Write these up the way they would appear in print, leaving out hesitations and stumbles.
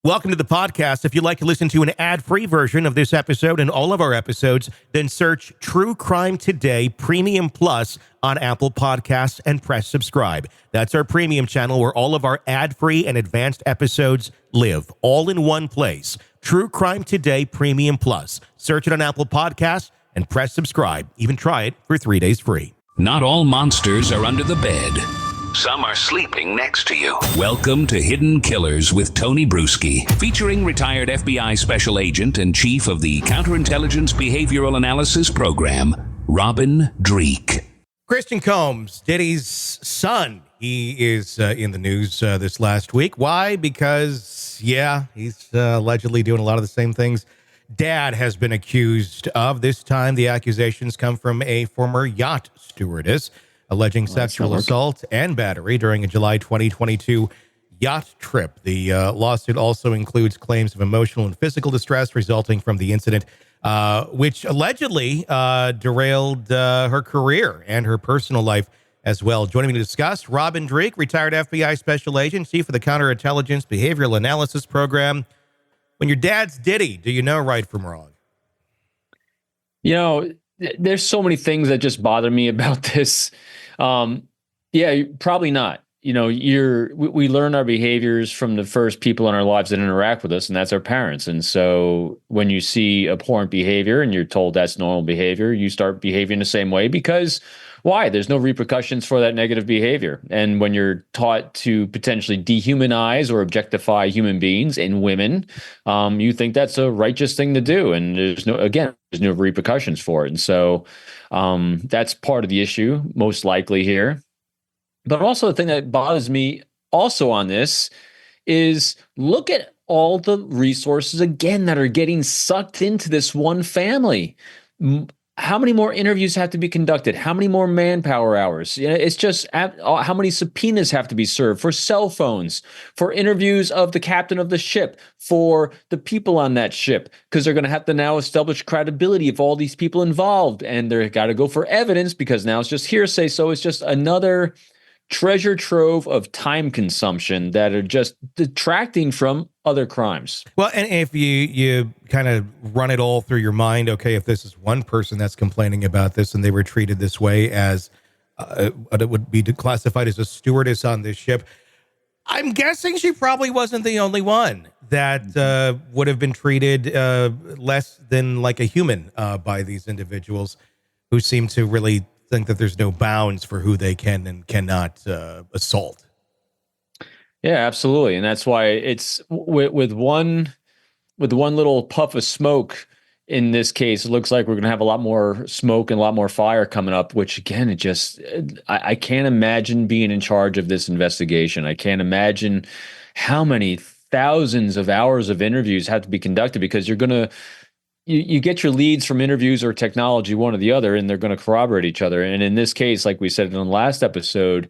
Welcome to the podcast. If you'd like to listen to an ad-free version of this episode and all of our episodes, then search True Crime Today Premium Plus on Apple Podcasts and press subscribe. That's our premium channel where all of our ad-free and advanced episodes live, all in one place. True Crime Today Premium Plus. Search it on Apple Podcasts and press subscribe. Even try it for 3 days free. Not all monsters are under the bed. Some are sleeping next to you. Welcome to Hidden Killers with Tony Bruschi, featuring retired FBI Special Agent and Chief of the Counterintelligence Behavioral Analysis Program, Robin Dreeke. Christian Combs, Diddy's son, he is in the news this last week. Why? Because, he's allegedly doing a lot of the same things Dad has been accused of. This time, the accusations come from a former yacht stewardess, alleging sexual assault and battery during a July 2022 yacht trip. The lawsuit also includes claims of emotional and physical distress resulting from the incident, which allegedly derailed her career and her personal life as well. Joining me to discuss, Robin Dreeke, retired FBI Special Agent, Chief of the Counterintelligence Behavioral Analysis Program. When your dad's Diddy, do you know right from wrong? You know, there's so many things that just bother me about this. Probably not. You know, we learn our behaviors from the first people in our lives that interact with us, and that's our parents. And so when you see abhorrent behavior and you're told that's normal behavior, you start behaving the same way because why? There's no repercussions for that negative behavior. And when you're taught to potentially dehumanize or objectify human beings and women, you think that's a righteous thing to do. And there's no repercussions for it. And so that's part of the issue, most likely here. But also the thing that bothers me also on this is look at all the resources, again, that are getting sucked into this one family. How many more interviews have to be conducted? How many more manpower hours? You know, it's just how many subpoenas have to be served for cell phones, for interviews of the captain of the ship, for the people on that ship, because they're going to have to now establish credibility of all these people involved. And they've got to go for evidence because now it's just hearsay. So it's just another treasure trove of time consumption that are just detracting from other crimes. Well, and if you kind of run it all through your mind, okay, if this is one person that's complaining about this and they were treated this way as it would be classified as a stewardess on this ship, I'm guessing she probably wasn't the only one that would have been treated less than like a human by these individuals who seem to really think that there's no bounds for who they can and cannot assault. Yeah, absolutely. And that's why it's with one little puff of smoke in this case, it looks like we're going to have a lot more smoke and a lot more fire coming up, which again, I can't imagine being in charge of this investigation. I can't imagine how many thousands of hours of interviews have to be conducted because you're going to, you get your leads from interviews or technology, one or the other, and they're going to corroborate each other. And in this case, like we said in the last episode,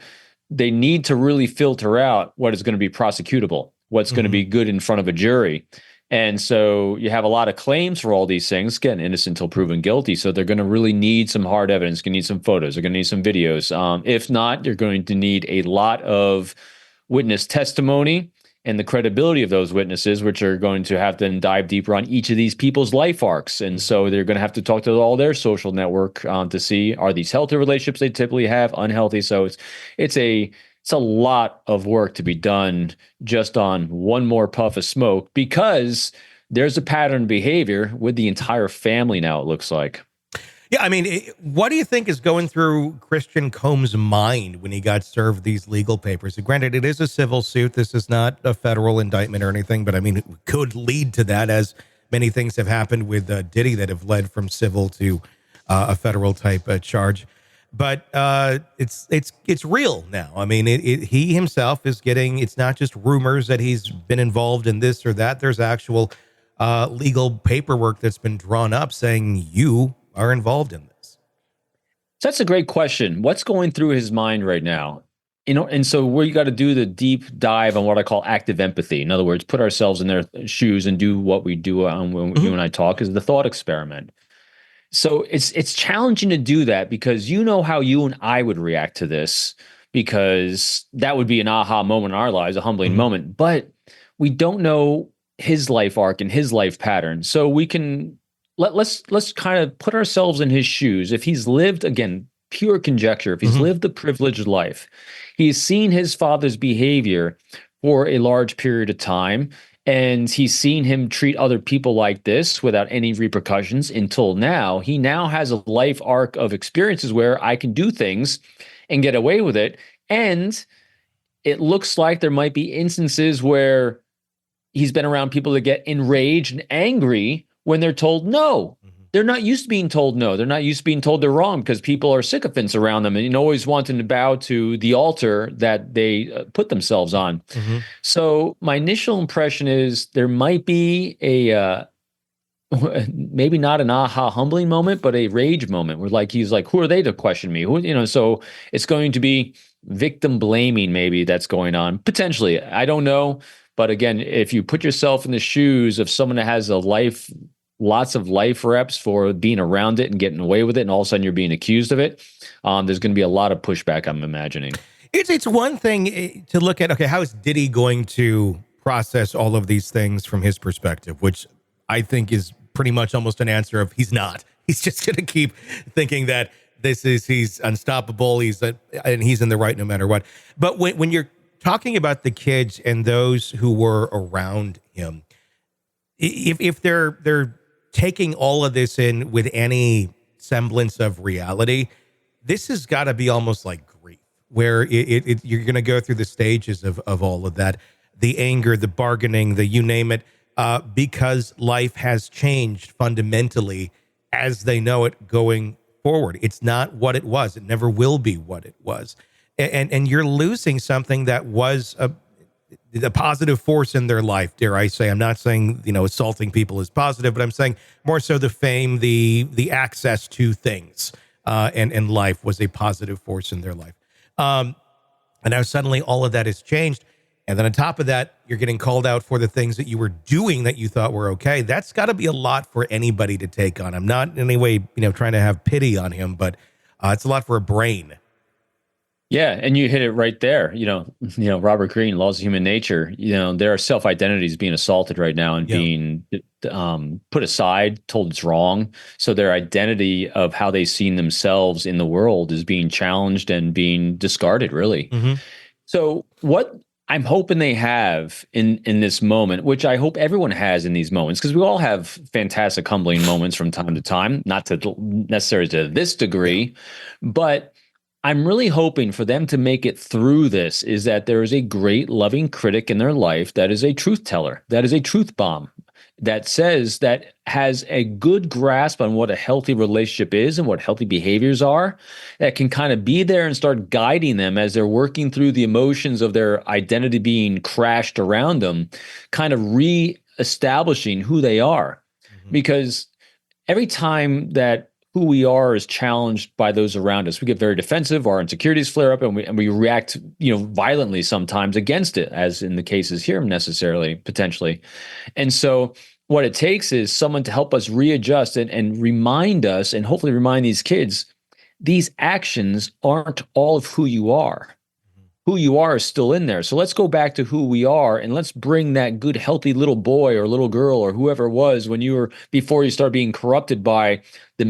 they need to really filter out what is going to be prosecutable, what's going to be good in front of a jury. And so you have a lot of claims for all these things, again, innocent until proven guilty. So they're going to really need some hard evidence, going to need some photos, they're going to need some videos. If not, you're going to need a lot of witness testimony and the credibility of those witnesses, which are going to have to dive deeper on each of these people's life arcs. And so they're going to have to talk to all their social network to see, are these healthy relationships they typically have, unhealthy? So it's a lot of work to be done just on one more puff of smoke because there's a pattern behavior with the entire family now, it looks like. Yeah, I mean, what do you think is going through Christian Combs' mind when he got served these legal papers? Granted, it is a civil suit. This is not a federal indictment or anything, but I mean, it could lead to that, as many things have happened with Diddy that have led from civil to a federal type charge. But it's real now. I mean, he himself is getting, it's not just rumors that he's been involved in this or that. There's actual legal paperwork that's been drawn up saying you are involved in this. So that's a great question. What's going through his mind right now? You know, and so where you got to do the deep dive on what I call active empathy. In other words, put ourselves in their shoes and do what we do when you and I talk is the thought experiment. So it's challenging to do that because you know how you and I would react to this, because that would be an aha moment in our lives, a humbling moment. But we don't know his life arc and his life pattern. So we can let's kind of put ourselves in his shoes. If he's lived, again, pure conjecture, if he's lived a privileged life, he's seen his father's behavior for a large period of time, and he's seen him treat other people like this without any repercussions until now. He now has a life arc of experiences where I can do things and get away with it. And it looks like there might be instances where he's been around people that get enraged and angry when they're told no. They're not used to being told no. They're not used to being told they're wrong because people are sycophants around them and always wanting to bow to the altar that they put themselves on. So my initial impression is there might be a maybe not an aha humbling moment, but a rage moment where he's like, who are they to question me? So it's going to be victim blaming maybe that's going on potentially. I don't know. But again, if you put yourself in the shoes of someone that has lots of life reps for being around it and getting away with it, and all of a sudden you're being accused of it, there's going to be a lot of pushback, I'm imagining. It's one thing to look at, okay, how is Diddy going to process all of these things from his perspective, which I think is pretty much almost an answer of he's not. He's just going to keep thinking that he's unstoppable, and he's in the right no matter what. But when you're talking about the kids and those who were around him, if they're taking all of this in with any semblance of reality, this has got to be almost like grief, where you're going to go through the stages of all of that, the anger, the bargaining, the you name it, because life has changed fundamentally as they know it going forward. It's not what it was. It never will be what it was. And you're losing something that was a positive force in their life, dare I say. I'm not saying, assaulting people is positive, but I'm saying more so the fame, the access to things, and life was a positive force in their life. And now suddenly all of that has changed. And then on top of that, you're getting called out for the things that you were doing that you thought were okay. That's got to be a lot for anybody to take on. I'm not in any way, trying to have pity on him, but it's a lot for a brain. Yeah, and you hit it right there. Robert Greene, Laws of Human Nature. There are self-identities being assaulted right now and being put aside, told it's wrong. So their identity of how they've seen themselves in the world is being challenged and being discarded, really. So what I'm hoping they have in this moment, which I hope everyone has in these moments, because we all have fantastic humbling moments from time to time, not to necessarily to this degree, but I'm really hoping for them to make it through this is that there is a great loving critic in their life that is a truth teller, that is a truth bomb, that has a good grasp on what a healthy relationship is and what healthy behaviors are, that can kind of be there and start guiding them as they're working through the emotions of their identity being crashed around them, kind of re-establishing who they are. Because every time that who we are is challenged by those around us, we get very defensive, our insecurities flare up, and we react, violently sometimes against it, as in the cases here potentially. And so what it takes is someone to help us readjust and remind us, and hopefully remind these kids, these actions aren't all of who you are. Who you are is still in there. So let's go back to who we are, and let's bring that good, healthy little boy or little girl or whoever it was before you start being corrupted by the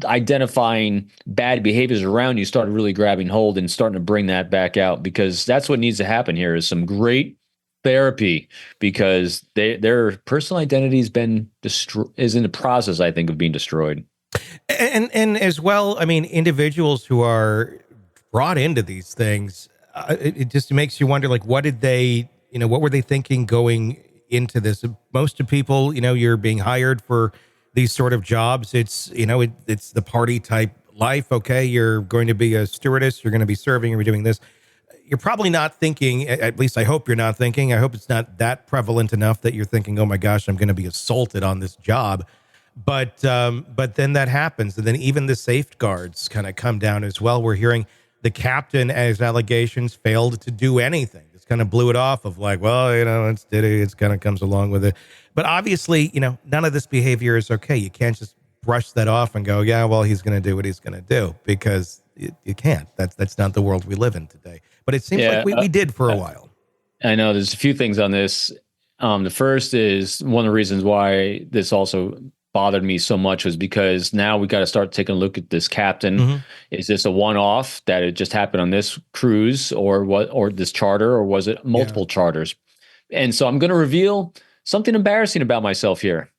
misidentifying bad behaviors around you, started really grabbing hold and starting to bring that back out, because that's what needs to happen here is some great therapy, because their personal identity is in the process, I think, of being destroyed. And as well, individuals who are brought into these things, it just makes you wonder, what did they, what were they thinking going into this? Most of people, you're being hired for these sort of jobs. It's, it's the party type life. Okay. You're going to be a stewardess. You're going to be serving. You're doing this. You're probably not thinking, at least I hope you're not thinking, I hope it's not that prevalent enough that you're thinking, oh my gosh, I'm going to be assaulted on this job. But then that happens. And then even the safeguards kind of come down as well. We're hearing the captain, as allegations, failed to do anything. Just kind of blew it off of it's Diddy. It's kind of comes along with it. But obviously, none of this behavior is okay. You can't just brush that off and go, yeah, well, he's going to do what he's going to do, because you can't. That's not the world we live in today. But it seems like we did for a while. I know there's a few things on this. The first is one of the reasons why this also bothered me so much was because now we got to start taking a look at this captain. Mm-hmm. Is this a one-off that it just happened on this cruise or what, or this charter, or was it multiple charters? And so I'm going to reveal something embarrassing about myself here.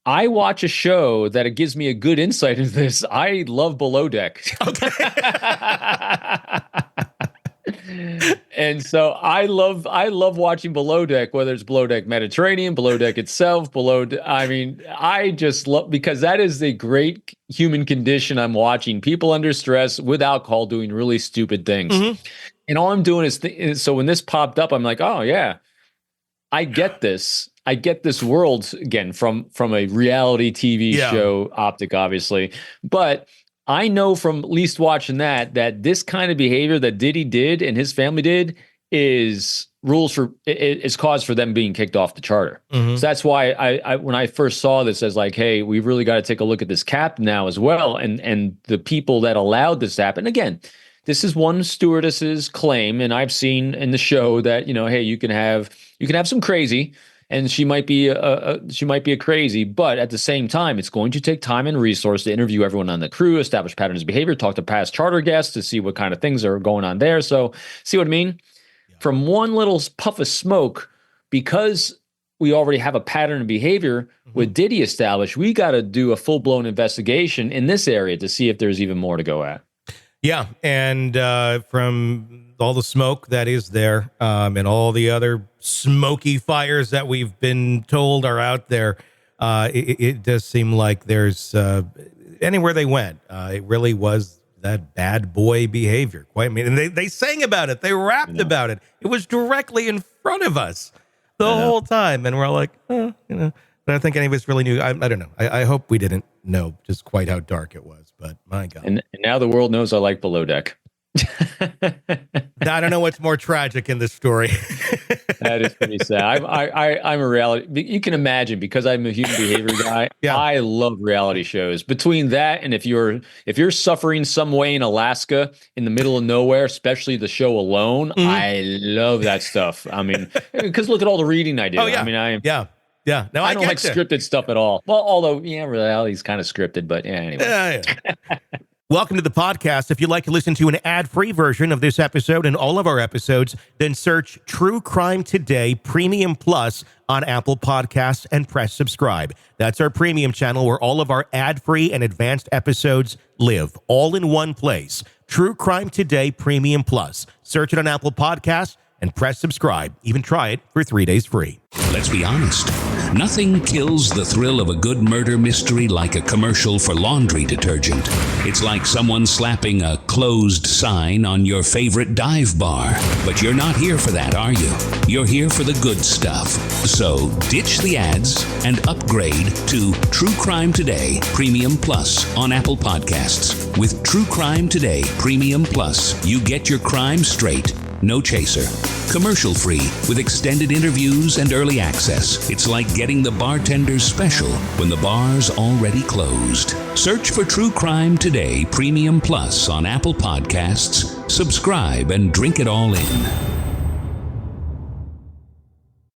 I watch a show that it gives me a good insight into this. I love Below Deck. Okay. And so I love watching Below Deck, whether it's Below Deck Mediterranean, Below Deck itself, I just love, because that is a great human condition. I'm watching people under stress with alcohol doing really stupid things. Mm-hmm. And all I'm doing is so when this popped up, I'm like, oh yeah, I get this. I get this world again from a reality TV show optic, obviously. But I know from at least watching that this kind of behavior that Diddy did and his family did is cause for them being kicked off the charter. Mm-hmm. So that's why I when I first saw this as like, hey, we've really got to take a look at this captain now as well, and the people that allowed this to happen. Again, this is one stewardess's claim, and I've seen in the show that, hey, you can have some crazy. And she might be a crazy, but at the same time, it's going to take time and resource to interview everyone on the crew, establish patterns of behavior, talk to past charter guests to see what kind of things are going on there. So, see what I mean? Yeah. From one little puff of smoke, because we already have a pattern of behavior with Diddy established, we got to do a full-blown investigation in this area to see if there's even more to go at. Yeah, and from all the smoke that is there, and all the other smoky fires that we've been told are out there, it does seem like there's anywhere they went, it really was that bad boy behavior. Quite, I mean, and they sang about it, they rapped about it. It was directly in front of us the whole time, and we're like, I don't think any of us really knew. I don't know. I hope we didn't know just quite how dark it was, but my God. And now the world knows I like Below Deck. I don't know what's more tragic in this story. That is pretty sad. I'm a reality. You can imagine, because I'm a human behavior guy. Yeah. I love reality shows. Between that and if you're suffering some way in Alaska in the middle of nowhere, especially the show Alone, I love that stuff. I mean, because look at all the reading I do. Oh, yeah. I mean, yeah. No, I don't like scripted stuff at all. Well, although reality is kind of scripted, but anyway. Yeah. Welcome to the podcast. If you'd like to listen to an ad-free version of this episode and all of our episodes, then search True Crime Today Premium Plus on Apple Podcasts and press subscribe. That's our premium channel where all of our ad-free and advanced episodes live, all in one place. True Crime Today Premium Plus. Search it on Apple Podcasts and press subscribe. Even try it for 3 days free. Let's be honest. Nothing kills the thrill of a good murder mystery like a commercial for laundry detergent. It's like someone slapping a closed sign on your favorite dive bar. But you're not here for that, are you? You're here for the good stuff. So ditch the ads and upgrade to True Crime Today Premium Plus on Apple Podcasts. With True Crime Today Premium Plus, you get your crime straight. No chaser. Commercial-free with extended interviews and early access. It's like getting the bartender's special when the bar's already closed. Search for True Crime Today Premium Plus on Apple Podcasts. Subscribe and drink it all in.